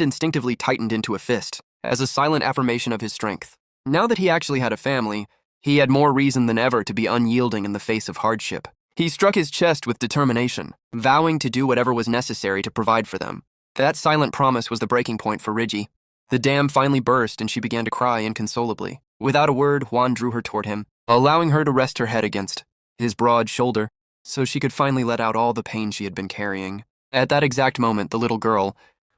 instinctively tightened into a fist, as a silent affirmation of his strength. Now that he actually had a family, he had more reason than ever to be unyielding in the face of hardship. He struck his chest with determination, vowing to do whatever was necessary to provide for them. That silent promise was the breaking point for Rigi. The dam finally burst and she began to cry inconsolably. Without a word, Juan drew her toward him, allowing her to rest her head against his broad shoulder so she could finally let out all the pain she had been carrying. At that exact moment, the little girl,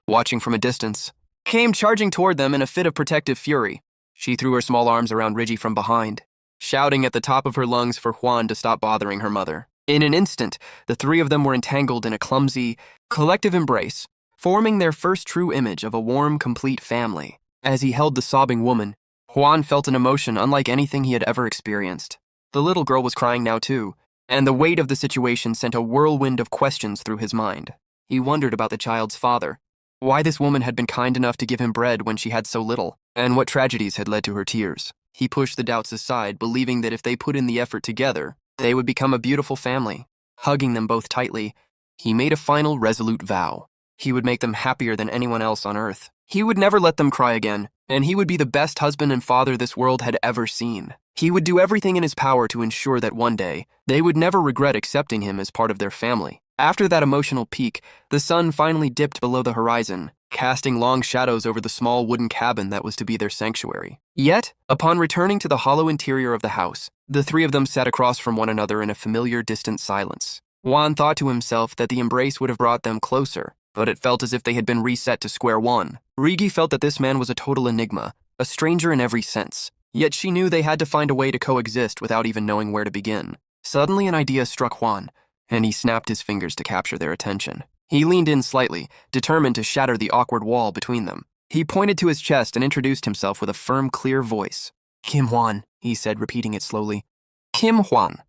watching from a distance, came charging toward them in a fit of protective fury. She threw her small arms around Rigi from behind, shouting at the top of her lungs for Juan to stop bothering her mother. In an instant, the three of them were entangled in a clumsy, collective embrace, forming their first true image of a warm, complete family. As he held the sobbing woman, Juan felt an emotion unlike anything he had ever experienced. The little girl was crying now too, and the weight of the situation sent a whirlwind of questions through his mind. He wondered about the child's father, why this woman had been kind enough to give him bread when she had so little, and what tragedies had led to her tears. He pushed the doubts aside, believing that if they put in the effort together, they would become a beautiful family. Hugging them both tightly, he made a final resolute vow. He would make them happier than anyone else on earth. He would never let them cry again, and he would be the best husband and father this world had ever seen. He would do everything in his power to ensure that one day, they would never regret accepting him as part of their family. After that emotional peak, the sun finally dipped below the horizon, casting long shadows over the small wooden cabin that was to be their sanctuary. Yet, upon returning to the hollow interior of the house, the three of them sat across from one another in a familiar, distant silence. Juan thought to himself that the embrace would have brought them closer, but it felt as if they had been reset to square one. Rigi felt that this man was a total enigma, a stranger in every sense. Yet she knew they had to find a way to coexist without even knowing where to begin. Suddenly an idea struck Juan, and he snapped his fingers to capture their attention. He leaned in slightly, determined to shatter the awkward wall between them. He pointed to his chest and introduced himself with a firm, clear voice. "Kim Juan," he said, repeating it slowly. "Kim Juan."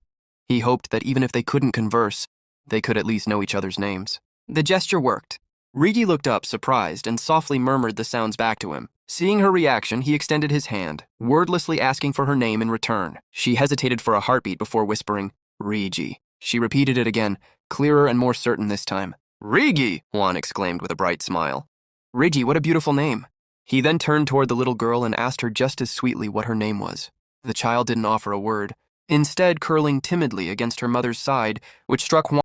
He hoped that even if they couldn't converse, they could at least know each other's names. The gesture worked. Rigi looked up, surprised, and softly murmured the sounds back to him. Seeing her reaction, he extended his hand, wordlessly asking for her name in return. She hesitated for a heartbeat before whispering, "Rigi." She repeated it again, clearer and more certain this time. "Rigi!" Juan exclaimed with a bright smile. "Rigi, what a beautiful name." He then turned toward the little girl and asked her just as sweetly what her name was. The child didn't offer a word, instead curling timidly against her mother's side, which struck Juan